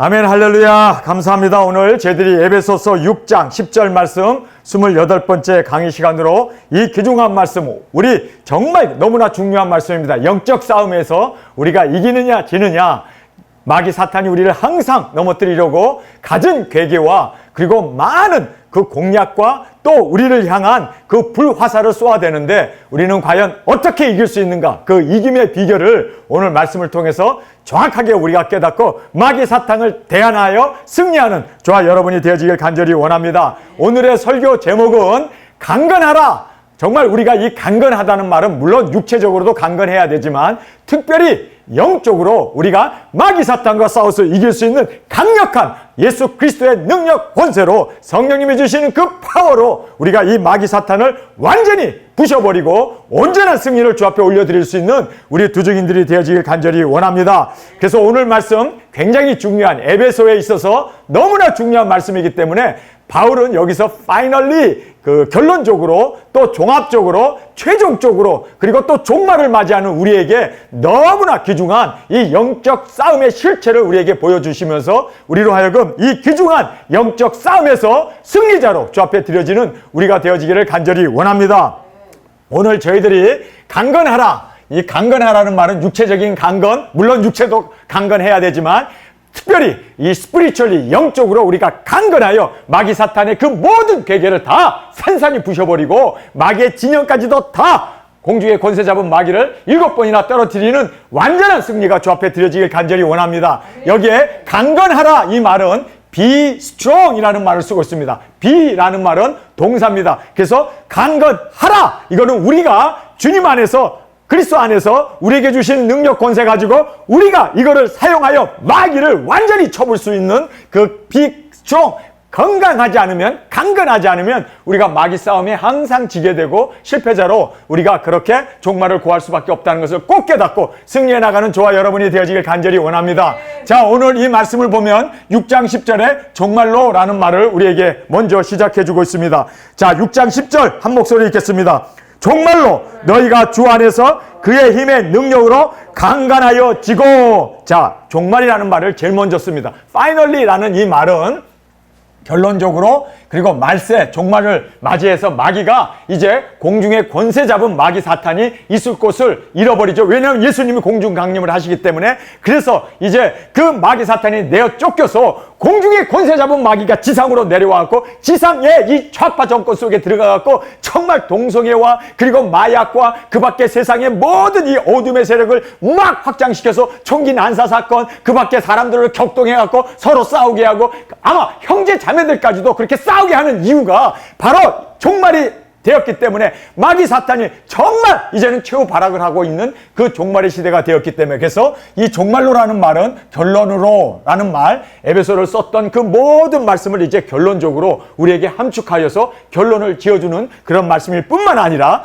아멘, 할렐루야. 감사합니다. 오늘 저희들이 에베소서 6장 10절 말씀 28번째 강의 시간으로 이 귀중한 말씀, 우리 정말 너무나 중요한 말씀입니다. 영적 싸움에서 우리가 이기느냐 지느냐, 마귀 사탄이 우리를 항상 넘어뜨리려고 가진 괴계와 그리고 많은 그 공략과 또 우리를 향한 그 불화살을 쏘아대는데 우리는 과연 어떻게 이길 수 있는가, 그 이김의 비결을 오늘 말씀을 통해서 정확하게 우리가 깨닫고 마귀 사탄을 대항하여 승리하는 저와 여러분이 되어지길 간절히 원합니다. 오늘의 설교 제목은 강건하라. 정말 우리가 이 강건하다는 말은 물론 육체적으로도 강건해야 되지만 특별히 영적으로 우리가 마귀 사탄과 싸워서 이길 수 있는 강력한 예수 그리스도의 능력 권세로, 성령님이 주시는 그 파워로 우리가 이 마귀 사탄을 완전히 부셔버리고 온전한 승리를 주 앞에 올려드릴 수 있는 우리 두중인들이 되어지길 간절히 원합니다. 그래서 오늘 말씀 굉장히 중요한, 에베소에 있어서 너무나 중요한 말씀이기 때문에 바울은 여기서 파이널리 결론적으로 또 종합적으로 최종적으로 그리고 또 종말을 맞이하는 우리에게 너무나 귀중한 이 영적 싸움의 실체를 우리에게 보여주시면서 우리로 하여금 이 귀중한 영적 싸움에서 승리자로 주 앞에 드려지는 우리가 되어지기를 간절히 원합니다. 오늘 저희들이 강건하라, 이 강건하라는 말은 육체적인 강건, 물론 육체도 강건해야 되지만 특별히 이 스피리추얼리 영적으로 우리가 강건하여 마귀 사탄의 그 모든 괴계를 다 산산히 부셔버리고 마귀의 진영까지도 다 공중에 권세 잡은 마귀를 7번이나 떨어뜨리는 완전한 승리가 주 앞에 드려지길 간절히 원합니다. 여기에 강건하라 이 말은 be strong이라는 말을 쓰고 있습니다. be라는 말은 동사입니다. 그래서 강건하라, 이거는 우리가 주님 안에서 그리스도 안에서 우리에게 주신 능력 권세 가지고 우리가 이거를 사용하여 마귀를 완전히 쳐볼 수 있는 그 be strong, 건강하지 않으면, 강건하지 않으면 우리가 마귀 싸움에 항상 지게 되고 실패자로 우리가 그렇게 종말을 구할 수밖에 없다는 것을 꼭 깨닫고 승리해 나가는 저와 여러분이 되어지길 간절히 원합니다. 자, 오늘 이 말씀을 보면 6장 10절에 정말로 라는 말을 우리에게 먼저 시작해 주고 있습니다. 자, 6장 10절 한 목소리 읽겠습니다. 정말로 너희가 주 안에서 그의 힘의 능력으로 강건하여 지고. 자, 종말이라는 말을 제일 먼저 씁니다. finally라는 이 말은 결론적으로, 그리고 말세, 종말을 맞이해서 마귀가 이제 공중에 권세 잡은 마귀 사탄이 있을 곳을 잃어버리죠. 왜냐하면 예수님이 공중 강림을 하시기 때문에. 그래서 이제 그 마귀 사탄이 내어 쫓겨서 공중에 권세 잡은 마귀가 지상으로 내려와갖고 지상의 이 좌파 정권 속에 들어가갖고 정말 동성애와 그리고 마약과 그 밖에 세상의 모든 이 어둠의 세력을 막 확장시켜서 총기 난사 사건, 그 밖에 사람들을 격동해갖고 서로 싸우게 하고 아마 형제 자매들까지도 그렇게 싸우게 하는 이유가 바로 종말이 되었기 때문에, 마귀 사탄이 정말 이제는 최후 발악을 하고 있는 그 종말의 시대가 되었기 때문에. 그래서 이 종말로라는 말은 결론으로 라는 말, 에베소를 썼던 그 모든 말씀을 이제 결론적으로 우리에게 함축하여서 결론을 지어주는 그런 말씀일 뿐만 아니라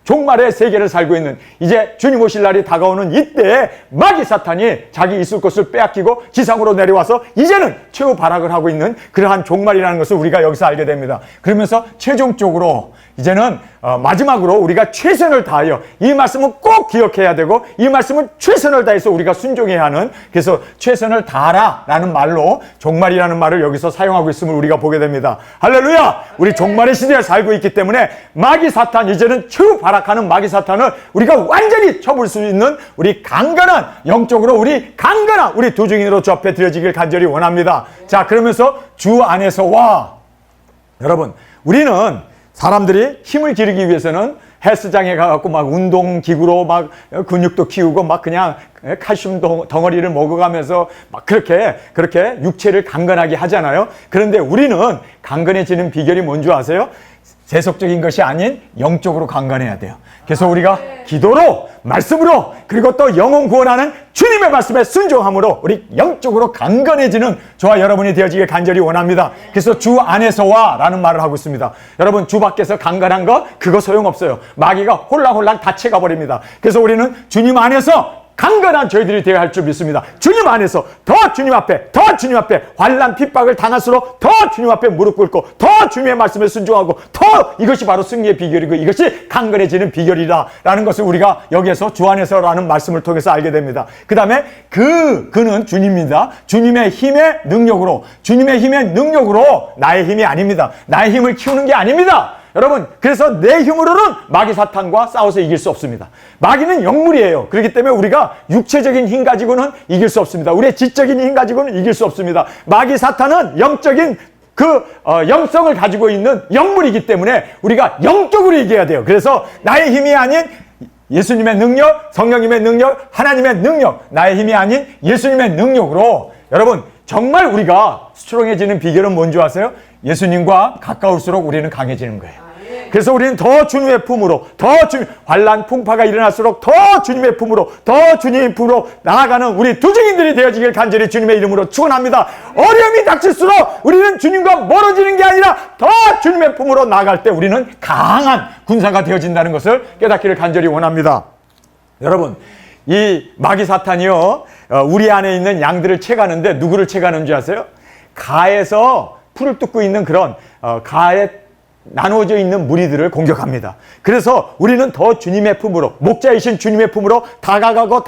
종말의 세계를 살고 있는, 이제 주님 오실 날이 다가오는 이때에 마귀 사탄이 자기 있을 곳을 빼앗기고 지상으로 내려와서 이제는 최후 발악을 하고 있는 그러한 종말이라는 것을 우리가 여기서 알게 됩니다. 그러면서 최종적으로 이제는 마지막으로 우리가 최선을 다하여, 이 말씀은 꼭 기억해야 되고 이 말씀은 최선을 다해서 우리가 순종해야 하는, 그래서 최선을 다하라 라는 말로 종말이라는 말을 여기서 사용하고 있음을 우리가 보게 됩니다. 할렐루야! 우리 종말의 시대에 살고 있기 때문에 마귀 사탄, 이제는 최후 발악하는 마귀 사탄을 우리가 완전히 쳐볼 수 있는 우리 강건한, 영적으로 우리 강건한 우리 두중인으로 주 앞에 드려지길 간절히 원합니다. 자, 그러면서 주 안에서와, 여러분, 우리는 사람들이 힘을 기르기 위해서는 헬스장에 가갖고 막 운동기구로 막 근육도 키우고 막 그냥 칼슘 덩어리를 먹어가면서 막 그렇게 육체를 강건하게 하잖아요. 그런데 우리는 강건해지는 비결이 뭔지 아세요? 세속적인 것이 아닌 영적으로 강건해야 돼요. 그래서 우리가 기도로, 말씀으로, 그리고 또 영혼 구원하는 주님의 말씀에 순종함으로 우리 영적으로 강건해지는 저와 여러분이 되어지길 간절히 원합니다. 그래서 주 안에서와 라는 말을 하고 있습니다. 여러분, 주 밖에서 강건한 거 그거 소용없어요. 마귀가 홀랑홀랑 다 채가 버립니다. 그래서 우리는 주님 안에서 강건한 저희들이 되어야 할 줄 믿습니다. 주님 안에서 더 주님 앞에 환난 핍박을 당할수록 더 주님 앞에 무릎 꿇고 더 주님의 말씀에 순종하고 더 이것이 바로 승리의 비결이고 이것이 강건해지는 비결이라는 것을 우리가 여기에서 주 안에서라는 말씀을 통해서 알게 됩니다. 그 다음에 그는 주님입니다. 주님의 힘의 능력으로 나의 힘이 아닙니다. 나의 힘을 키우는 게 아닙니다. 여러분, 그래서 내 힘으로는 마귀 사탄과 싸워서 이길 수 없습니다. 마귀는 영물이에요. 그렇기 때문에 우리가 육체적인 힘 가지고는 이길 수 없습니다. 우리의 지적인 힘 가지고는 이길 수 없습니다. 마귀 사탄은 영적인 영성을 가지고 있는 영물이기 때문에 우리가 영적으로 이겨야 돼요. 그래서 나의 힘이 아닌 예수님의 능력, 성령님의 능력, 하나님의 능력, 나의 힘이 아닌 예수님의 능력으로 여러분, 정말 우리가 스트롱해지는 비결은 뭔지 아세요? 예수님과 가까울수록 우리는 강해지는 거예요. 그래서 우리는 더 주님의 품으로, 환난 풍파가 일어날수록 더 주님의 품으로, 나아가는 우리 두 증인들이 되어지길 간절히 주님의 이름으로 축원합니다. 어려움이 닥칠수록 우리는 주님과 멀어지는 게 아니라 더 주님의 품으로 나아갈 때 우리는 강한 군사가 되어진다는 것을 깨닫기를 간절히 원합니다. 여러분, 이 마귀 사탄이요, 우리 안에 있는 양들을 채가는데 누구를 채가는 줄 아세요? 가에서 풀을 뜯고 있는 그런 가에 나누어져 있는 무리들을 공격합니다. 그래서 우리는 더 주님의 품으로, 목자이신 주님의 품으로 다가가고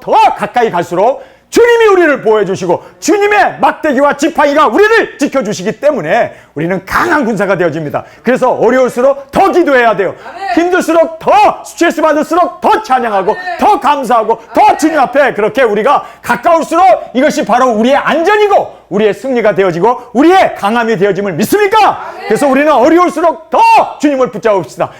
더 가까이 갈수록 주님이 우리를 보호해 주시고 주님의 막대기와 지팡이가 우리를 지켜주시기 때문에 우리는 강한 군사가 되어집니다. 그래서 어려울수록 더 기도해야 돼요. 힘들수록 더 스트레스 받을수록 더 찬양하고 더 감사하고 더 주님 앞에 그렇게 우리가 가까울수록 이것이 바로 우리의 안전이고 우리의 승리가 되어지고 우리의 강함이 되어짐을 믿습니까? 그래서 우리는 어려울수록 더 주님을 붙잡읍시다.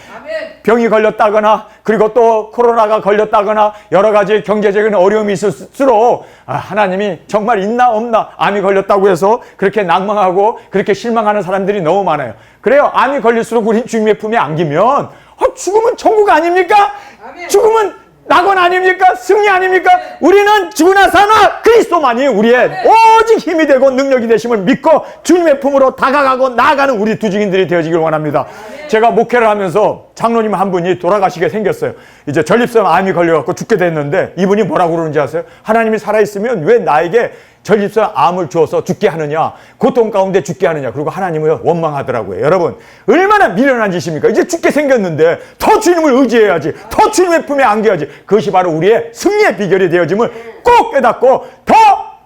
병이 걸렸다거나 그리고 또 코로나가 걸렸다거나 여러 가지 경제적인 어려움이 있을수록 하나님이 정말 있나 없나, 암이 걸렸다고 해서 그렇게 낭망하고 그렇게 실망하는 사람들이 너무 많아요. 그래요. 암이 걸릴수록 우린 주님의 품에 안기면 죽음은 천국 아닙니까? 죽음은 낙원 아닙니까? 승리 아닙니까? 우리는 죽으나 사나 그리스도만이 우리의 오직 힘이 되고 능력이 되심을 믿고 주님의 품으로 다가가고 나아가는 우리 두 증인들이 되어지길 원합니다. 제가 목회를 하면서 장로님 한 분이 돌아가시게 생겼어요. 이제 전립선 암이 걸려갖고 죽게 됐는데 이분이 뭐라고 그러는지 아세요? 하나님이 살아있으면 왜 나에게 전립선 암을 주어서 죽게 하느냐, 고통 가운데 죽게 하느냐. 그리고 하나님을 원망하더라고요. 여러분, 얼마나 미련한 짓입니까? 이제 죽게 생겼는데 더 주님을 의지해야지, 더 주님의 품에 안겨야지. 그것이 바로 우리의 승리의 비결이 되어짐을 꼭 깨닫고 더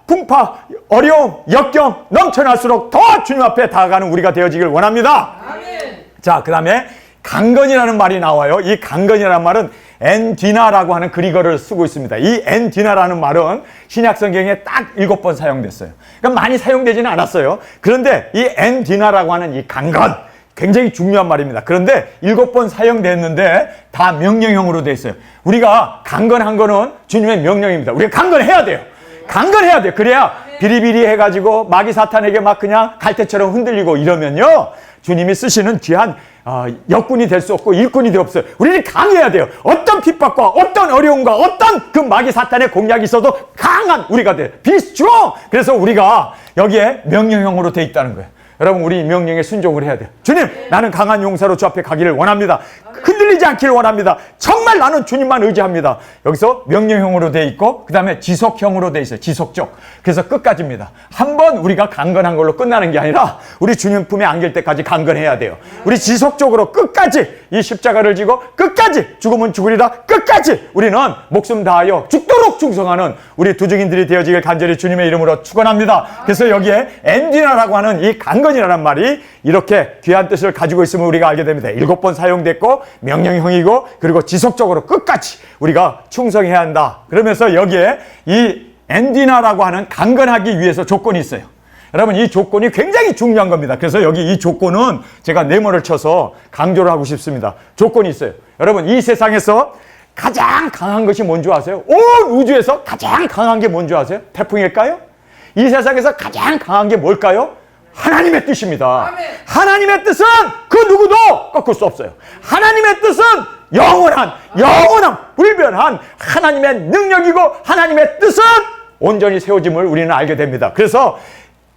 풍파, 어려움, 역경 넘쳐날수록 더 주님 앞에 다가가는 우리가 되어지길 원합니다. 아멘. 자, 그 다음에 강건이라는 말이 나와요. 이 강건이라는 말은 엔디나라고 하는 그리거를 쓰고 있습니다. 이 엔디나라는 말은 신약성경에 딱 7번 사용됐어요. 그러니까 많이 사용되지는 않았어요. 그런데 이 엔디나라고 하는 이 강건, 굉장히 중요한 말입니다. 그런데 7번 사용됐는데 다 명령형으로 돼 있어요. 우리가 강건한 거는 주님의 명령입니다. 우리가 강건해야 돼요. 강건해야 돼요. 그래야 비리비리 해가지고 마귀 사탄에게 막 그냥 갈대처럼 흔들리고 이러면요, 주님이 쓰시는 귀한 역군이 될 수 없고 일꾼이 될 수 없어요. 우리는 강해야 돼요. 어떤 핍박과 어떤 어려움과 어떤 그 마귀 사탄의 공략이 있어도 강한 우리가 돼요. Be strong. 그래서 우리가 여기에 명령형으로 돼 있다는 거예요. 여러분, 우리 명령에 순종을 해야 돼요. 주님, 나는 강한 용사로 주 앞에 가기를 원합니다. 흔들리지 않기를 원합니다. 정말 나는 주님만 의지합니다. 여기서 명령형으로 돼 있고 그 다음에 지속형으로 돼 있어요. 지속적. 그래서 끝까지입니다. 한번 우리가 강건한 걸로 끝나는 게 아니라 우리 주님 품에 안길 때까지 강건해야 돼요. 우리 지속적으로 끝까지 이 십자가를 지고 끝까지 죽으면 죽으리라 끝까지 우리는 목숨 다하여 죽도록 충성하는 우리 두 증인들이 되어지길 간절히 주님의 이름으로 축원합니다. 그래서 여기에 엔디나라고 하는 이 강건이라는 말이 이렇게 귀한 뜻을 가지고 있음을 우리가 알게 됩니다. 7번 사용됐고 명령형이고 그리고 지속적으로 끝까지 우리가 충성해야 한다. 그러면서 여기에 이 엔디나라고 하는 강건하기 위해서 조건이 있어요. 여러분, 이 조건이 굉장히 중요한 겁니다. 그래서 여기 이 조건은 제가 네모를 쳐서 강조를 하고 싶습니다. 조건이 있어요. 여러분, 이 세상에서 가장 강한 것이 뭔지 아세요? 온 우주에서 가장 강한 게 뭔지 아세요? 태풍일까요? 이 세상에서 가장 강한 게 뭘까요? 하나님의 뜻입니다. 아멘. 하나님의 뜻은 그 누구도 꺾을 수 없어요. 하나님의 뜻은 영원한 불변한 하나님의 능력이고 하나님의 뜻은 온전히 세워짐을 우리는 알게 됩니다. 그래서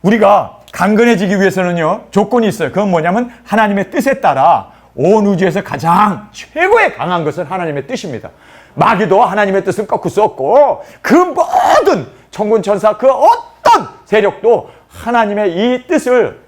우리가 강건해지기 위해서는요, 조건이 있어요. 그건 뭐냐면 하나님의 뜻에 따라 온 우주에서 가장 최고의 강한 것은 하나님의 뜻입니다. 마귀도 하나님의 뜻을 꺾을 수 없고 그 모든 천군 천사 그 어떤 세력도 하나님의 이 뜻을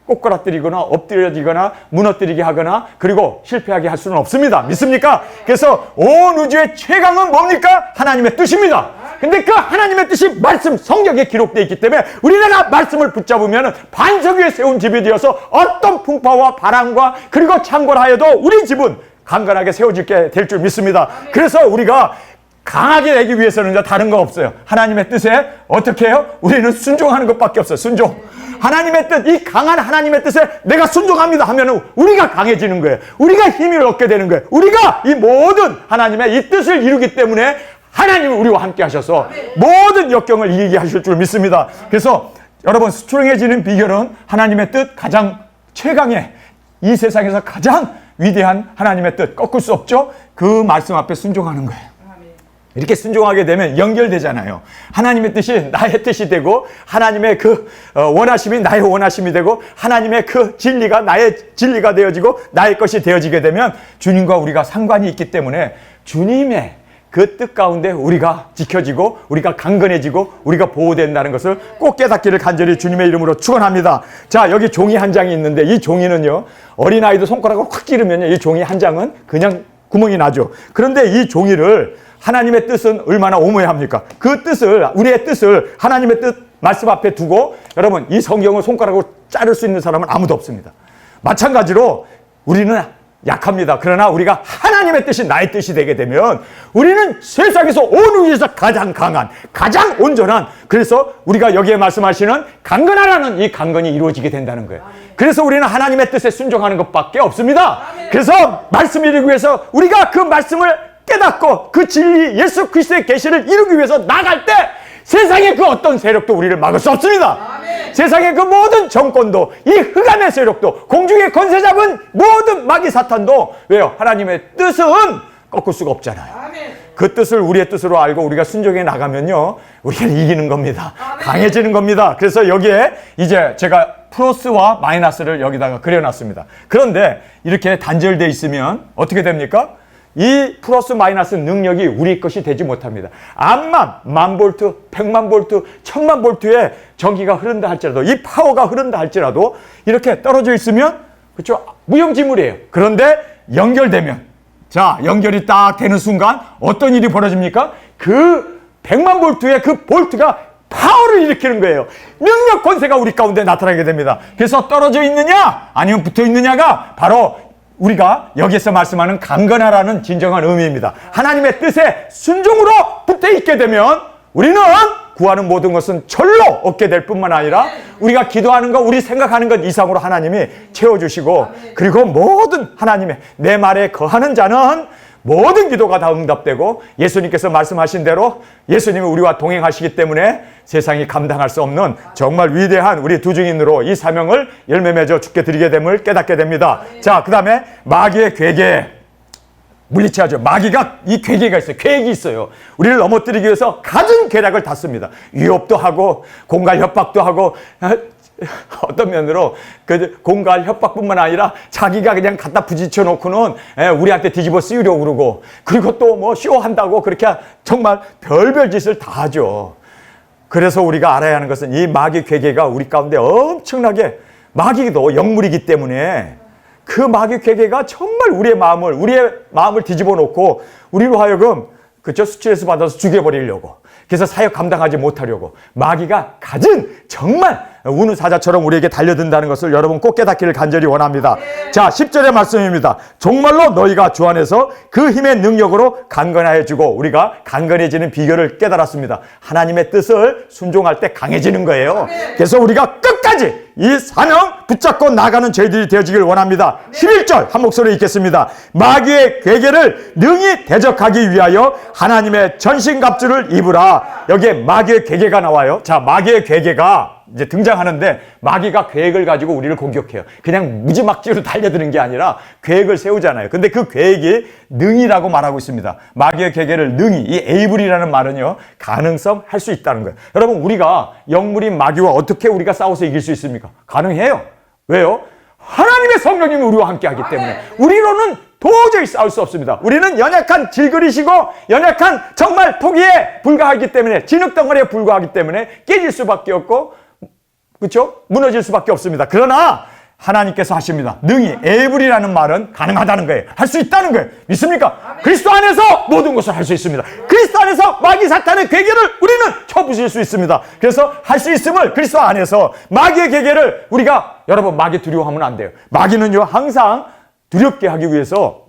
꼬꾸라뜨리거나 엎드려지거나 무너뜨리게 하거나 그리고 실패하게 할 수는 없습니다. 믿습니까? 그래서 온 우주의 최강은 뭡니까? 하나님의 뜻입니다. 근데 그 하나님의 뜻이 말씀 성경에 기록되어 있기 때문에 우리나라 말씀을 붙잡으면 반석 위에 세운 집이 되어서 어떤 풍파와 바람과 그리고 창궐하여도 우리 집은 강건하게 세워지게 될 줄 믿습니다. 그래서 우리가 강하게 되기 위해서는 이제 다른 거 없어요. 하나님의 뜻에 어떻게 해요? 우리는 순종하는 것밖에 없어요. 순종. 하나님의 뜻, 이 강한 하나님의 뜻에 내가 순종합니다 하면은 우리가 강해지는 거예요. 우리가 힘을 얻게 되는 거예요. 우리가 이 모든 하나님의 이 뜻을 이루기 때문에 하나님은 우리와 함께 하셔서 모든 역경을 이기게 하실 줄 믿습니다. 그래서 여러분 스트롱해지는 비결은 하나님의 뜻 가장 최강의 이 세상에서 가장 위대한 하나님의 뜻 꺾을 수 없죠. 그 말씀 앞에 순종하는 거예요. 이렇게 순종하게 되면 연결되잖아요. 하나님의 뜻이 나의 뜻이 되고 하나님의 그 원하심이 나의 원하심이 되고 하나님의 그 진리가 나의 진리가 되어지고 나의 것이 되어지게 되면 주님과 우리가 상관이 있기 때문에 주님의 그 뜻 가운데 우리가 지켜지고 우리가 강건해지고 우리가 보호된다는 것을 꼭 깨닫기를 간절히 주님의 이름으로 축원합니다. 자, 여기 종이 한 장이 있는데 이 종이는요, 어린아이도 손가락을 확 찌르면 이 종이 한 장은 그냥 구멍이 나죠. 그런데 이 종이를 하나님의 뜻은 얼마나 오묘합니까? 그 뜻을, 우리의 뜻을 하나님의 뜻 말씀 앞에 두고 여러분 이 성경을 손가락으로 자를 수 있는 사람은 아무도 없습니다. 마찬가지로 우리는 약합니다. 그러나 우리가 하나님의 뜻이 나의 뜻이 되게 되면 우리는 세상에서 온 우주에서 가장 강한, 가장 온전한, 그래서 우리가 여기에 말씀하시는 강건하라는 이 강건이 이루어지게 된다는 거예요. 그래서 우리는 하나님의 뜻에 순종하는 것밖에 없습니다. 그래서 말씀 이루기 위해서 우리가 그 말씀을 깨닫고 그 진리 예수 그리스도의 계시를 이루기 위해서 나갈 때 세상의 그 어떤 세력도 우리를 막을 수 없습니다. 아멘. 세상의 그 모든 정권도 이 흑암의 세력도 공중의 권세 잡은 모든 마귀 사탄도 왜요? 하나님의 뜻은 꺾을 수가 없잖아요. 아멘. 그 뜻을 우리의 뜻으로 알고 우리가 순종해 나가면요 우리는 이기는 겁니다. 아멘. 강해지는 겁니다. 그래서 여기에 이제 제가 플러스와 마이너스를 여기다가 그려놨습니다. 그런데 이렇게 단절되어 있으면 어떻게 됩니까? 이 플러스 마이너스 능력이 우리 것이 되지 못합니다. 암만 10,000볼트, 1,000,000볼트, 1,000,000볼트의 전기가 흐른다 할지라도 이 파워가 흐른다 할지라도 이렇게 떨어져 있으면 그렇죠? 무용지물이에요. 그런데 연결되면 자, 연결이 딱 되는 순간 어떤 일이 벌어집니까? 그 1,000,000볼트의 그 볼트가 파워를 일으키는 거예요. 능력 권세가 우리 가운데 나타나게 됩니다. 그래서 떨어져 있느냐 아니면 붙어 있느냐가 바로 우리가 여기서 말씀하는 강건하라는 진정한 의미입니다. 하나님의 뜻에 순종으로 붙어 있게 되면 우리는 구하는 모든 것은 절로 얻게 될 뿐만 아니라 우리가 기도하는 것, 우리 생각하는 것 이상으로 하나님이 채워주시고 그리고 모든 하나님의 내 말에 거하는 자는 모든 기도가 다 응답되고 예수님께서 말씀하신 대로 예수님이 우리와 동행하시기 때문에 세상이 감당할 수 없는 정말 위대한 우리 두 증인으로 이 사명을 열매 맺어 주께 드리게 됨을 깨닫게 됩니다. 자, 그 다음에 마귀의 괴계 물리치하죠. 마귀가 이 괴계가 있어요. 계획이 있어요. 우리를 넘어뜨리기 위해서 갖은 계략을 다 씁니다. 위협도 하고 공갈 협박도 하고 어떤 면으로 그 공갈 협박뿐만 아니라 자기가 그냥 갖다 부딪혀 놓고는 우리한테 뒤집어 쓰이려고 그러고 그리고 또 뭐 쇼한다고 그렇게 정말 별별 짓을 다 하죠. 그래서 우리가 알아야 하는 것은 이 마귀 괴계가 우리 가운데 엄청나게 마귀도 영물이기 때문에 그 마귀 괴계가 정말 우리의 마음을 뒤집어 놓고 우리로 하여금 그쵸? 스트레스 받아서 죽여버리려고 그래서 사역 감당하지 못하려고 마귀가 가진 정말 우는 사자처럼 우리에게 달려든다는 것을 여러분 꼭 깨닫기를 간절히 원합니다. 자, 10절의 말씀입니다. 정말로 너희가 주 안에서 그 힘의 능력으로 강건해지고 우리가 강건해지는 비결을 깨달았습니다. 하나님의 뜻을 순종할 때 강해지는 거예요. 그래서 우리가 끝까지 이 사명 붙잡고 나가는 저희들이 되어지길 원합니다. 11절 한 목소리 읽겠습니다. 마귀의 괴계를 능히 대적하기 위하여 하나님의 전신갑주를 입으라. 여기에 마귀의 괴계가 나와요. 자, 마귀의 괴계가 이제 등장하는데 마귀가 계획을 가지고 우리를 공격해요. 그냥 무지막지로 달려드는 게 아니라 계획을 세우잖아요. 근데 그 계획이 능이라고 말하고 있습니다. 마귀의 계획을 능이, 이 에이블이라는 말은요, 가능성 할 수 있다는 거예요. 여러분, 우리가 영물인 마귀와 어떻게 우리가 싸워서 이길 수 있습니까? 가능해요. 왜요? 하나님의 성령님이 우리와 함께 하기 때문에 우리로는 도저히 싸울 수 없습니다. 우리는 연약한 질그릇이고 연약한 정말 토기에 불과하기 때문에 진흙덩어리에 불과하기 때문에 깨질 수밖에 없고 그렇죠? 무너질 수밖에 없습니다. 그러나 하나님께서 하십니다. 능히 에이블이라는 말은 가능하다는 거예요. 할 수 있다는 거예요. 믿습니까? 아멘. 그리스도 안에서 모든 것을 할 수 있습니다. 그리스도 안에서 마귀 사탄의 괴계를 우리는 쳐부실 수 있습니다. 그래서 할 수 있음을 그리스도 안에서 마귀의 괴계를 우리가 여러분 마귀 두려워하면 안 돼요. 마귀는요 항상 두렵게 하기 위해서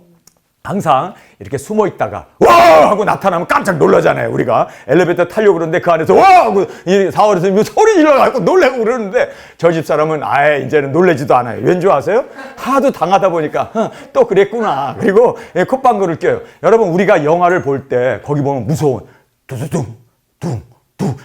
항상 이렇게 숨어 있다가 와 하고 나타나면 깜짝 놀라잖아요. 우리가 엘리베이터 타려고 그러는데 그 안에서 와 하고 이 사월에서 소리 질러가지고 놀래고 그러는데 저 집 사람은 아예 이제는 놀래지도 않아요. 왠지 아세요? 하도 당하다 보니까 또 그랬구나. 그리고 콧방귀를 껴요. 여러분 우리가 영화를 볼 때 거기 보면 무서운 두두둥 둥둥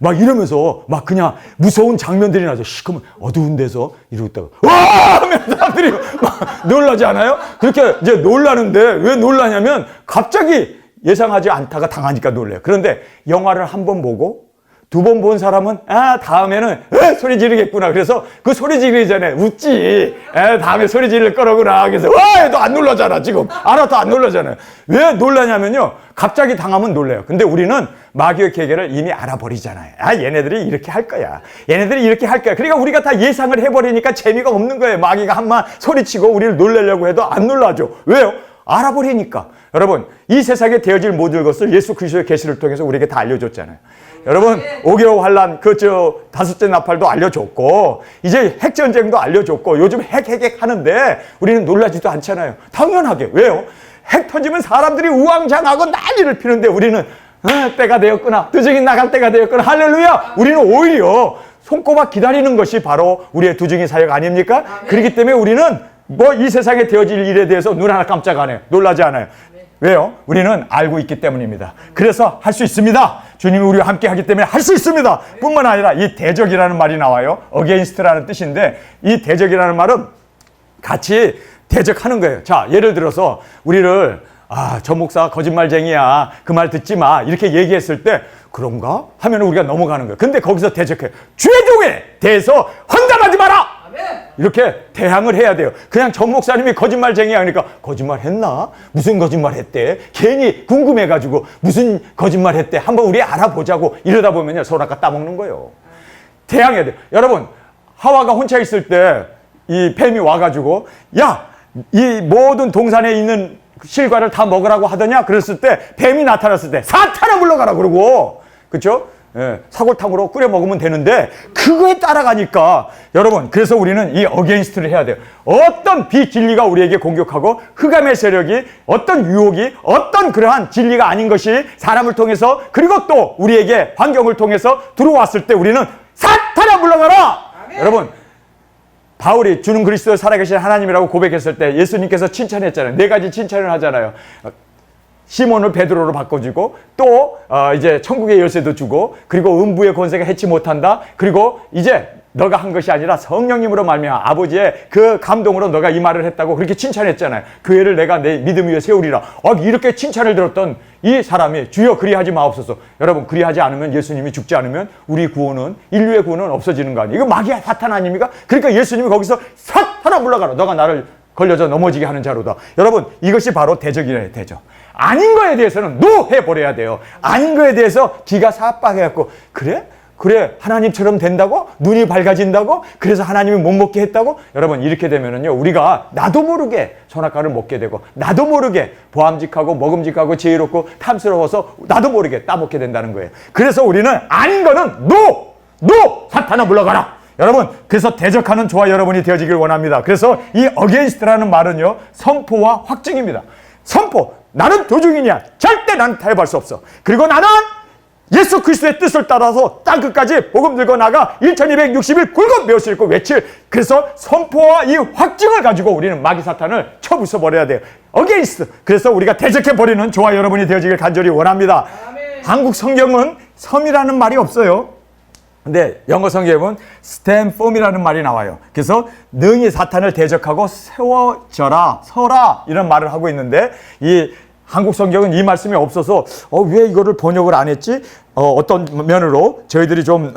막 이러면서 막 그냥 무서운 장면들이 나죠. 시커먼 어두운 데서 이러고 있다가 와 하면 사람들이 막 놀라지 않아요? 그렇게 이제 놀라는데 왜 놀라냐면 갑자기 예상하지 않다가 당하니까 놀래요. 그런데 영화를 한 번 보고 두 번 본 사람은 다음에는 소리 지르겠구나. 그래서 그 소리 지르기 전에 웃지. 다음에 소리 지를 거라구나. 그래서 너 안 놀라잖아 지금. 알아도 안 놀라잖아요. 왜 놀라냐면요. 갑자기 당하면 놀래요. 근데 우리는 마귀의 계계를 이미 알아버리잖아요. 얘네들이 이렇게 할 거야. 얘네들이 이렇게 할 거야. 그러니까 우리가 다 예상을 해버리니까 재미가 없는 거예요. 마귀가 한번 소리치고 우리를 놀래려고 해도 안 놀라죠. 왜요? 알아버리니까. 여러분 이 세상에 되어질 모든 것을 예수 그리스도의 계시를 통해서 우리에게 다 알려줬잖아요. 여러분 5개월 환란 다섯째 나팔도 알려줬고 이제 핵전쟁도 알려줬고 요즘 핵 하는데 우리는 놀라지도 않잖아요. 당연하게. 왜요? 핵 터지면 사람들이 우왕좌왕하고 난리를 피는데 우리는 때가 되었구나. 두증이 나갈 때가 되었구나. 할렐루야. 우리는 오히려 손꼽아 기다리는 것이 바로 우리의 두증이 사역 아닙니까? 그렇기 때문에 우리는 뭐 이 세상에 되어질 일에 대해서 눈 하나 깜짝 안 해요. 놀라지 않아요. 왜요? 우리는 알고 있기 때문입니다. 그래서 할 수 있습니다. 주님이 우리와 함께 하기 때문에 할 수 있습니다. 뿐만 아니라 이 대적이라는 말이 나와요. against라는 뜻인데 이 대적이라는 말은 같이 대적하는 거예요. 자, 예를 들어서 우리를 저 목사 거짓말쟁이야. 그 말 듣지 마. 이렇게 얘기했을 때 그런가? 하면 우리가 넘어가는 거예요. 근데 거기서 대적해요. 죄종에 대해서 헌담하지 마라! 이렇게 대항을 해야 돼요. 그냥 전 목사님이 거짓말쟁이야 하니까 거짓말 했나? 무슨 거짓말 했대? 괜히 궁금해가지고 무슨 거짓말 했대? 한번 우리 알아보자고 이러다 보면요 서로 아까 따먹는 거예요. 대항해야 돼요. 여러분 하와가 혼자 있을 때 이 뱀이 와가지고 야! 이 모든 동산에 있는 실과를 다 먹으라고 하더냐? 그랬을 때 뱀이 나타났을 때 사탄아 물러가라 그러고 그렇죠? 사골탕으로 끓여 먹으면 되는데 그거에 따라가니까 여러분 그래서 우리는 이 어게인스트를 해야 돼요. 어떤 비진리가 우리에게 공격하고 흑암의 세력이 어떤 유혹이 어떤 그러한 진리가 아닌 것이 사람을 통해서 그리고 또 우리에게 환경을 통해서 들어왔을 때 우리는 사탄아 물러가라. 아멘. 여러분 바울이 주는 그리스도 살아계신 하나님이라고 고백했을 때 예수님께서 칭찬했잖아요. 4가지 칭찬을 하잖아요. 시몬을 베드로로 바꿔주고 또 이제 천국의 열쇠도 주고 그리고 음부의 권세가 해치 못한다. 그리고 이제 너가 한 것이 아니라 성령님으로 말미암아 아버지의 그 감동으로 너가 이 말을 했다고 그렇게 칭찬했잖아요. 그 애를 내가 내 믿음 위에 세우리라. 이렇게 칭찬을 들었던 이 사람이 주여 그리하지 마옵소서. 여러분 그리하지 않으면 예수님이 죽지 않으면 우리 구원은 인류의 구원은 없어지는 거 아니에요. 이거 마귀야 사탄 아닙니까? 그러니까 예수님이 거기서 사탄아 물러가라. 너가 나를 걸려져 넘어지게 하는 자로다. 여러분 이것이 바로 대적이래요. 대적. 아닌 거에 대해서는 노 해버려야 돼요. 아닌 거에 대해서 기가 사빡해갖고 그래 하나님처럼 된다고? 눈이 밝아진다고? 그래서 하나님이 못 먹게 했다고? 여러분 이렇게 되면은요 우리가 나도 모르게 선악과를 먹게 되고 나도 모르게 보암직하고 먹음직하고 지혜롭고 탐스러워서 나도 모르게 따먹게 된다는 거예요. 그래서 우리는 아닌 거는 노 사탄아 물러가라. 여러분 그래서 대적하는 저와 여러분이 되어지길 원합니다. 그래서 이 against라는 말은요 선포와 확증입니다. 선포 나는 도중이냐 절대 나는 타협할 수 없어. 그리고 나는 예수 그리스도의 뜻을 따라서 땅끝까지 복음 들고 나가 1260일 굵은 배울 수 있고 외칠 그래서 선포와 이 확증을 가지고 우리는 마귀 사탄을 쳐부숴버려야 돼요. against. 그래서 우리가 대적해버리는 저와 여러분이 되어지길 간절히 원합니다. 아멘. 한국 성경은 섬이라는 말이 없어요. 근데 영어 성경에 보면 stand firm이라는 말이 나와요. 그래서 능히 사탄을 대적하고 세워져라, 서라 이런 말을 하고 있는데 이 한국 성경은 이 말씀이 없어서 왜 이거를 번역을 안 했지? 어떤 면으로 저희들이 좀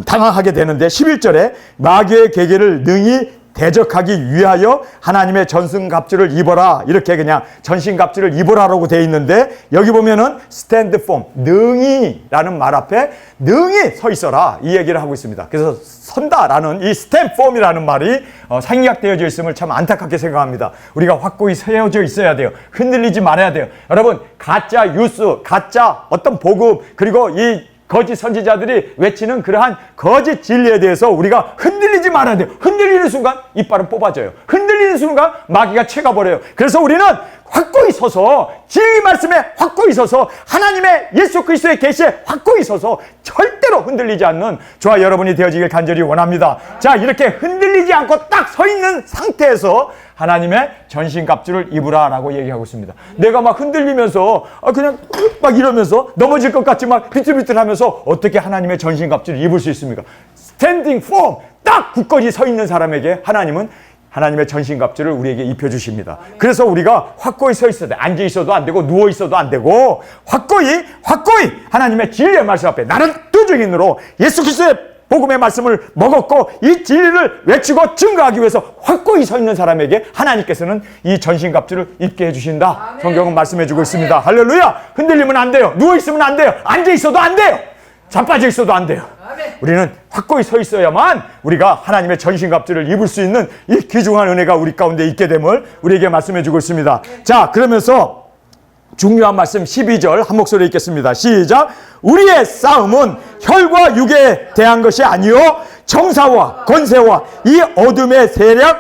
당황하게 되는데 11절에 마귀의 계계를 능히 대적하기 위하여 하나님의 전승갑주를 입어라. 이렇게 그냥 전신갑주를 입어라라고 되어 있는데 여기 보면은 stand firm, 능히라는 말 앞에 능히 서 있어라 이 얘기를 하고 있습니다. 그래서 선다라는 이 stand firm이라는 말이 생략되어져 있음을 참 안타깝게 생각합니다. 우리가 확고히 세워져 있어야 돼요. 흔들리지 말아야 돼요. 여러분, 가짜 뉴스, 가짜 어떤 복음, 그리고 이 거짓 선지자들이 외치는 그러한 거짓 진리에 대해서 우리가 흔들리지 말아야 돼요. 흔들리는 순간 이빨은 뽑아져요. 흔들리는 순간 마귀가 채가버려요. 그래서 우리는 확고히 서서 진리 말씀에 확고히 서서 하나님의 예수 그리스도의 계시에 확고히 서서 절대로 흔들리지 않는 저와 여러분이 되어지길 간절히 원합니다. 자, 이렇게 흔들리지 않고 딱 서 있는 상태에서 하나님의 전신갑주를 입으라 라고 얘기하고 있습니다. 내가 막 흔들리면서 그냥 막 이러면서 넘어질 것 같이 막 비틀비틀하면서 어떻게 하나님의 전신갑주를 입을 수 있습니까? 스탠딩 폼, 딱 굳건히 서 있는 사람에게 하나님은 하나님의 전신갑주를 우리에게 입혀주십니다. 그래서 우리가 확고히 서 있어야 돼. 앉아 있어도 안 되고 누워 있어도 안 되고 확고히 하나님의 진리의 말씀 앞에 나는 도중인으로 예수 그리스도의 복음의 말씀을 먹었고 이 진리를 외치고 증거하기 위해서 확고히 서 있는 사람에게 하나님께서는 이 전신갑주를 입게 해주신다. 아멘. 성경은 말씀해주고 있습니다. 할렐루야. 흔들리면 안 돼요. 누워있으면 안 돼요. 앉아있어도 안 돼요. 자빠져 있어도 안 돼요. 아멘. 우리는 확고히 서 있어야만 우리가 하나님의 전신갑주를 입을 수 있는 이 귀중한 은혜가 우리 가운데 있게 됨을 우리에게 말씀해주고 있습니다. 자, 그러면서 중요한 말씀 12절 한 목소리 읽겠습니다. 시작. 우리의 싸움은 혈과 육에 대한 것이 아니요 정사와 권세와 이 어둠의 세력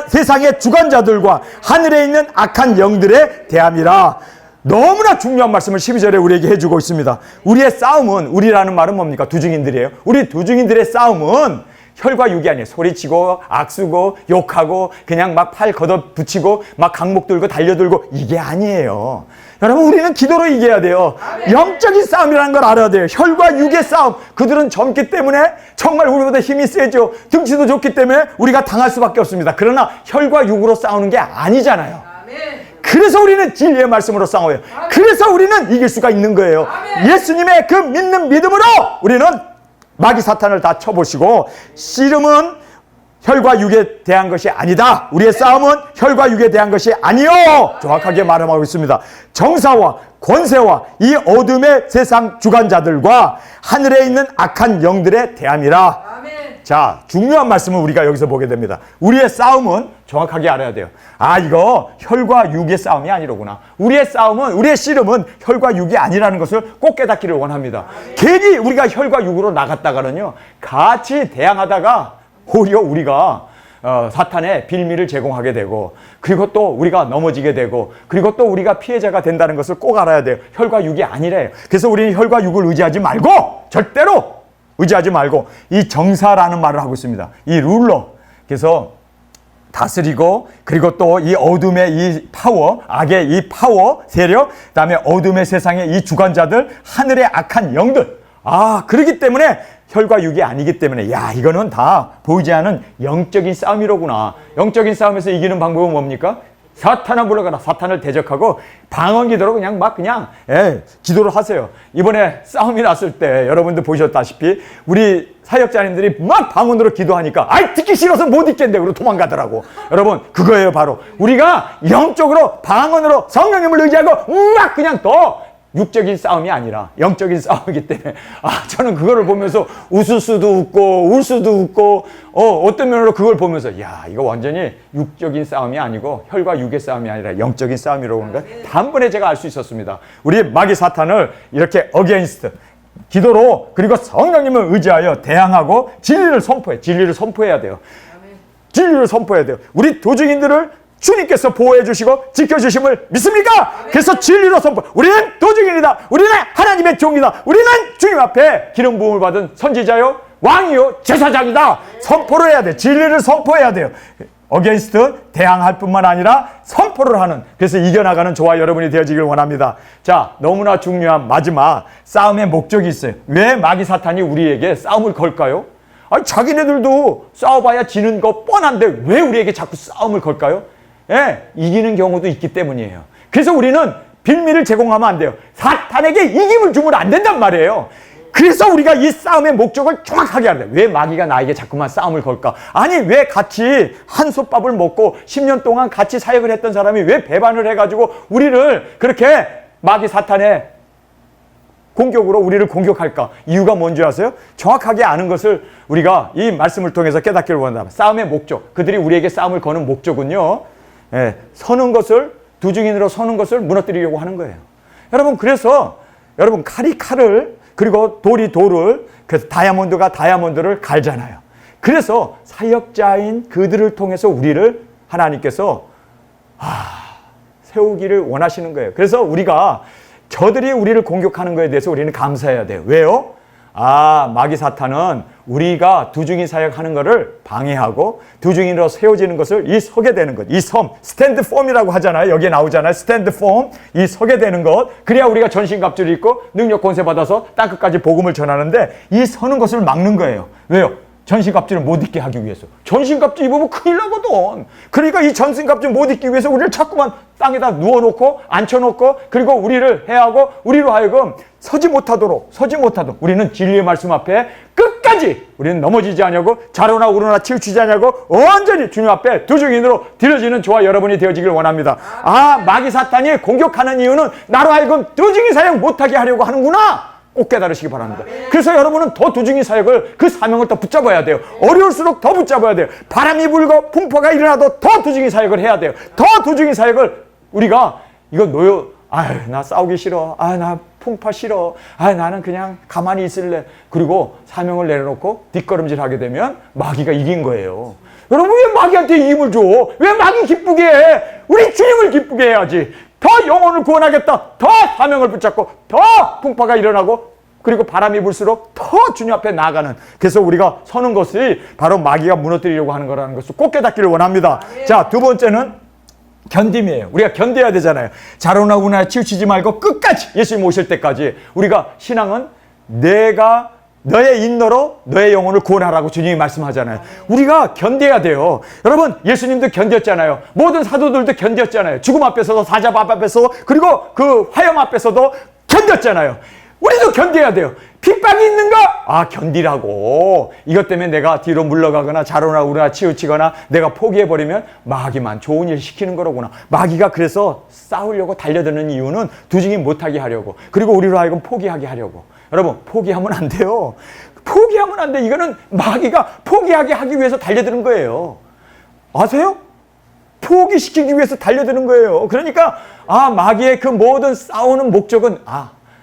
세상의 주관자들과 하늘에 있는 악한 영들에 대함이라. 너무나 중요한 말씀을 12절에 우리에게 해주고 있습니다. 우리의 싸움은, 우리라는 말은 뭡니까? 두중인들이에요. 우리 두중인들의 싸움은 혈과 육이 아니에요. 소리치고 악수고 욕하고 그냥 막 팔 걷어붙이고 막 강목 들고 달려들고 이게 아니에요. 여러분, 우리는 기도로 이겨야 돼요. 영적인 싸움이라는 걸 알아야 돼요. 혈과 육의 싸움. 그들은 젊기 때문에 정말 우리보다 힘이 세죠. 등치도 좋기 때문에 우리가 당할 수밖에 없습니다. 그러나 혈과 육으로 싸우는 게 아니잖아요. 그래서 우리는 진리의 말씀으로 싸워요. 그래서 우리는 이길 수가 있는 거예요. 예수님의 그 믿는 믿음으로 우리는 마귀 사탄을 다 쳐보시고 씨름은 혈과 육에 대한 것이 아니다. 우리의 싸움은 혈과 육에 대한 것이 아니요. 정확하게 말하고 있습니다. 정사와 권세와 이 어둠의 세상 주관자들과 하늘에 있는 악한 영들에 대함이라. 자, 중요한 말씀을 우리가 여기서 보게 됩니다. 우리의 싸움은 정확하게 알아야 돼요. 아, 이거 혈과 육의 싸움이 아니로구나. 우리의 싸움은, 우리의 씨름은 혈과 육이 아니라는 것을 꼭 깨닫기를 원합니다. 괜히 우리가 혈과 육으로 나갔다가는요, 같이 대항하다가 오히려 우리가 사탄의 빌미를 제공하게 되고, 그리고 또 우리가 넘어지게 되고, 그리고 또 우리가 피해자가 된다는 것을 꼭 알아야 돼요. 혈과 육이 아니래요. 그래서 우리는 혈과 육을 의지하지 말고, 절대로 의지하지 말고 이 정사라는 말을 하고 있습니다. 이 룰러. 그래서 다스리고, 그리고 또 이 어둠의 이 파워, 악의 이 파워 세력, 그다음에 어둠의 세상의 이 주관자들, 하늘의 악한 영들. 아, 그렇기 때문에 혈과 육이 아니기 때문에 야, 이거는 다 보이지 않은 영적인 싸움이로구나. 영적인 싸움에서 이기는 방법은 뭡니까? 사탄아 물러가라. 사탄을 대적하고 방언 기도로 그냥 기도를 하세요. 이번에 싸움이 났을 때 여러분들 보셨다시피 우리 사역자님들이 막 방언으로 기도하니까 듣기 싫어서 못 있겠네 그러고 도망가더라고. 여러분, 그거예요. 바로 우리가 영적으로 방언으로 성령님을 의지하고 막 그냥 더 육적인 싸움이 아니라 영적인 싸움이기 때문에 저는 그거를 보면서 웃을 수도 웃고 울 수도 웃고 어떤 면으로 그걸 보면서 야, 이거 완전히 육적인 싸움이 아니고 혈과 육의 싸움이 아니라 영적인 싸움이라고 하는 걸 단번에 제가 알 수 있었습니다. 우리 마귀 사탄을 이렇게 어게인스트 기도로, 그리고 성령님을 의지하여 대항하고 진리를 선포해야 돼요. 진리를 선포해야 돼요. 우리 도중인들을 주님께서 보호해 주시고 지켜주심을 믿습니까? 그래서 진리로 선포. 우리는 도중인이다. 우리는 하나님의 종이다. 우리는 주님 앞에 기름 부음을 받은 선지자요, 왕이요, 제사장이다. 선포를 해야 돼. 진리를 선포해야 돼요. 어게인스트 대항할 뿐만 아니라 선포를 하는, 그래서 이겨나가는 저와 여러분이 되어지길 원합니다. 자, 너무나 중요한 마지막 싸움의 목적이 있어요. 왜 마귀 사탄이 우리에게 싸움을 걸까요? 자기네들도 싸워봐야 지는 거 뻔한데 왜 우리에게 자꾸 싸움을 걸까요? 이기는 경우도 있기 때문이에요. 그래서 우리는 빌미를 제공하면 안 돼요. 사탄에게 이김을 주면 안 된단 말이에요. 그래서 우리가 이 싸움의 목적을 정확하게 알아야 돼. 왜 마귀가 나에게 자꾸만 싸움을 걸까? 아니, 왜 같이 한솥밥을 먹고 10년 동안 같이 사역을 했던 사람이 왜 배반을 해가지고 우리를 그렇게 마귀 사탄의 공격으로 우리를 공격할까? 이유가 뭔지 아세요? 정확하게 아는 것을 우리가 이 말씀을 통해서 깨닫기를 원한다. 싸움의 목적, 그들이 우리에게 싸움을 거는 목적은요, 서는 것을, 두 증인으로 서는 것을 무너뜨리려고 하는 거예요. 여러분, 그래서 여러분, 칼이 칼을, 그리고 돌이 돌을, 그래서 다이아몬드가 다이아몬드를 갈잖아요. 그래서 사역자인 그들을 통해서 우리를 하나님께서 세우기를 원하시는 거예요. 그래서 우리가 저들이 우리를 공격하는 것에 대해서 우리는 감사해야 돼요. 왜요? 마귀 사탄은 우리가 두중인 사역하는 것을 방해하고 두중인으로 세워지는 것을 이 서게 되는 것, 이 섬, 스탠드 폼이라고 하잖아요. 여기에 나오잖아요. 스탠드 폼, 이 서게 되는 것. 그래야 우리가 전신갑주를 입고 능력 권세 받아서 땅끝까지 복음을 전하는데 이 서는 것을 막는 거예요. 왜요? 전신갑주를 못 입게 하기 위해서. 전신갑주 입으면 큰일 나거든. 그러니까 이 전신갑주 못 입기 위해서 우리를 자꾸만 땅에다 누워놓고 앉혀놓고 그리고 우리를 해하고 우리로 하여금 서지 못하도록 우리는 진리의 말씀 앞에 끝까지 우리는 넘어지지 않냐고 좌로나 우로나 치우치지 않냐고 온전히 주님 앞에 두중인으로 드려지는 저와 여러분이 되어지길 원합니다. 마귀 사탄이 공격하는 이유는 나로 하여금 두중인 사역 못하게 하려고 하는구나. 꼭 깨달으시기 바랍니다. 그래서 여러분은 더 두중인 사역을, 그 사명을 더 붙잡아야 돼요. 어려울수록 더 붙잡아야 돼요. 바람이 불고 풍파가 일어나도 더 두중인 사역을 해야 돼요. 더 두중인 사역을 우리가 이거 나 싸우기 싫어. 나 풍파 싫어. 나는 그냥 가만히 있을래. 그리고 사명을 내려놓고 뒷걸음질 하게 되면 마귀가 이긴 거예요. 여러분, 왜 마귀한테 힘을 줘? 왜 마귀 기쁘게 해? 우리 주님을 기쁘게 해야지. 더 영혼을 구원하겠다. 더 사명을 붙잡고 더 풍파가 일어나고 그리고 바람이 불수록 더 주님 앞에 나아가는, 그래서 우리가 서는 것이 바로 마귀가 무너뜨리려고 하는 거라는 것을 꼭 깨닫기를 원합니다. 자, 두 번째는 견딤이에요. 우리가 견뎌야 되잖아요. 자로나 우나 치우치지 말고 끝까지 예수님 오실 때까지. 우리가 신앙은 내가 너의 인너로 너의 영혼을 구원하라고 주님이 말씀하잖아요. 우리가 견뎌야 돼요. 여러분, 예수님도 견뎠잖아요. 모든 사도들도 견뎠잖아요. 죽음 앞에서도, 사자밥 앞에서도, 그리고 그 화염 앞에서도 견뎠잖아요. 우리도 견뎌야 돼요. 핍박이 있는가? 견디라고. 이것 때문에 내가 뒤로 물러가거나 자로나 우나 치우치거나 내가 포기해버리면 마귀만 좋은 일 시키는 거로구나. 마귀가 그래서 싸우려고 달려드는 이유는 두중인 못하게 하려고, 그리고 우리로 하여금 포기하게 하려고. 여러분, 포기하면 안 돼요. 포기하면 안 돼. 이거는 마귀가 포기하게 하기 위해서 달려드는 거예요. 아세요? 포기시키기 위해서 달려드는 거예요. 그러니까 마귀의 그 모든 싸우는 목적은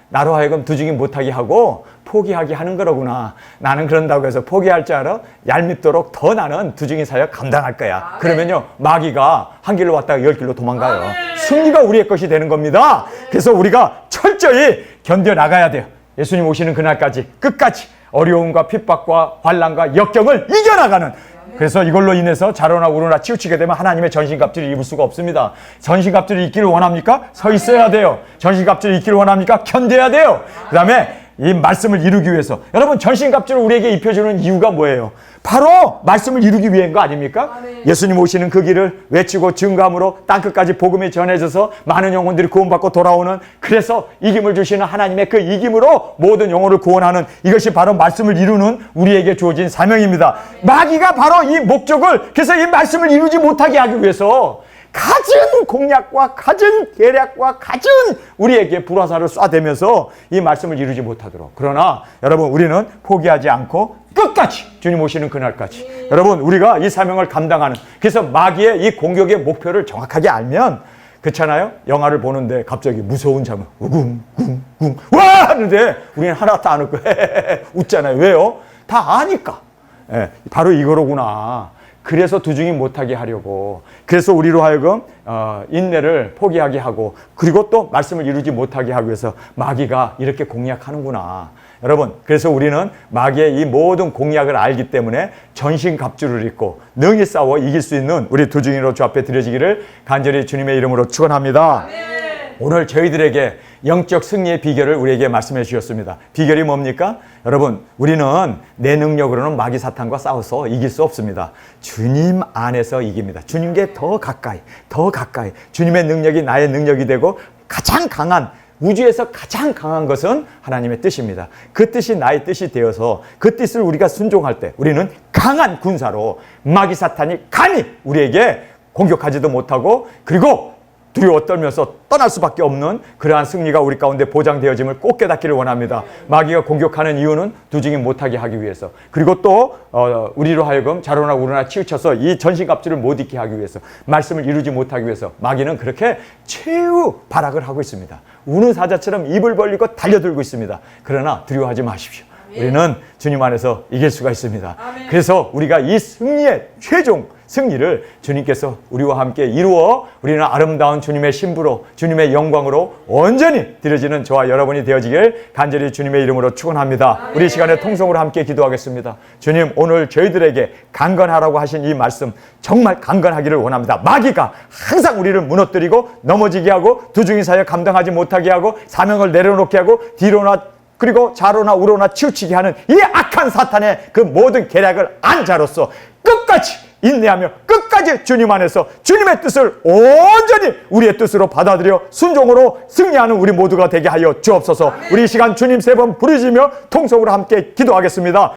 나로 하여금 두중인 못하게 하고 포기하게 하는 거로구나. 나는 그런다고 해서 포기할 줄 알아? 얄밉도록 더 나는 두중인 사역 감당할 거야. 그러면요, 마귀가 한 길로 왔다가 10길로 도망가요. 승리가 우리의 것이 되는 겁니다. 그래서 우리가 철저히 견뎌나가야 돼요. 예수님 오시는 그날까지 끝까지 어려움과 핍박과 환난과 역경을 이겨나가는. 그래서 이걸로 인해서 자로나 우로나 치우치게 되면 하나님의 전신갑주를 입을 수가 없습니다. 전신갑주를 입기를 원합니까? 서 있어야 돼요. 전신갑주를 입기를 원합니까? 견뎌야 돼요. 그 다음에 이 말씀을 이루기 위해서, 여러분, 전신갑주를 우리에게 입혀주는 이유가 뭐예요? 바로 말씀을 이루기 위한 거 아닙니까? 예수님 오시는 그 길을 외치고 증거함으로 땅끝까지 복음이 전해져서 많은 영혼들이 구원받고 돌아오는, 그래서 이김을 주시는 하나님의 그 이김으로 모든 영혼을 구원하는, 이것이 바로 말씀을 이루는 우리에게 주어진 사명입니다. 마귀가 바로 이 목적을, 그래서 이 말씀을 이루지 못하게 하기 위해서 갖은 공약과 갖은 계략과 갖은 우리에게 불화살을 쏴대면서 이 말씀을 이루지 못하도록. 그러나 여러분, 우리는 포기하지 않고 끝까지, 주님 오시는 그날까지, 여러분, 우리가 이 사명을 감당하는, 그래서 마귀의 이 공격의 목표를 정확하게 알면, 그렇잖아요? 영화를 보는데 갑자기 무서운 장면, 우궁궁궁 와 하는데 우리는 하나도 안 웃고 웃잖아요. 왜요? 다 아니까. 바로 이거로구나. 그래서 두중인 못하게 하려고, 그래서 우리로 하여금 인내를 포기하게 하고, 그리고 또 말씀을 이루지 못하게 하기 위해서 마귀가 이렇게 공략하는구나. 여러분, 그래서 우리는 마귀의 이 모든 공략을 알기 때문에 전신갑주를 입고 능히 싸워 이길 수 있는 우리 두중인으로 주 앞에 드려지기를 간절히 주님의 이름으로 축원합니다. 오늘 저희들에게 영적 승리의 비결을 우리에게 말씀해 주셨습니다. 비결이 뭡니까? 여러분, 우리는 내 능력으로는 마귀 사탄과 싸워서 이길 수 없습니다. 주님 안에서 이깁니다. 주님께 더 가까이 주님의 능력이 나의 능력이 되고 가장 강한 우주에서 가장 강한 것은 하나님의 뜻입니다. 그 뜻이 나의 뜻이 되어서 그 뜻을 우리가 순종할 때 우리는 강한 군사로 마귀 사탄이 감히 우리에게 공격하지도 못하고 그리고 두려워 떨면서 떠날 수밖에 없는 그러한 승리가 우리 가운데 보장되어짐을 꼭 깨닫기를 원합니다. 마귀가 공격하는 이유는 두증이 못하게 하기 위해서, 그리고 또 우리로 하여금 자로나 우로나 치우쳐서 이 전신갑주를 못 입게 하기 위해서, 말씀을 이루지 못하기 위해서 마귀는 그렇게 최후 발악을 하고 있습니다. 우는 사자처럼 입을 벌리고 달려들고 있습니다. 그러나 두려워하지 마십시오. 우리는 주님 안에서 이길 수가 있습니다. 그래서 우리가 이 승리의 최종 승리를 주님께서 우리와 함께 이루어 우리는 아름다운 주님의 신부로 주님의 영광으로 온전히 드려지는 저와 여러분이 되어지길 간절히 주님의 이름으로 축원합니다. 우리 시간에 통성으로 함께 기도하겠습니다. 주님, 오늘 저희들에게 강건하라고 하신 이 말씀 정말 강건하기를 원합니다. 마귀가 항상 우리를 무너뜨리고 넘어지게 하고 두중인 사역 감당하지 못하게 하고 사명을 내려놓게 하고 뒤로나 그리고 좌로나 우로나 치우치게 하는 이 악한 사탄의 그 모든 계략을 안 자로서 끝까지 인내하며 끝까지 주님 안에서 주님의 뜻을 온전히 우리의 뜻으로 받아들여 순종으로 승리하는 우리 모두가 되게 하여 주옵소서. 우리 이 시간 주님 세 번 부르짖으며 통성으로 함께 기도하겠습니다.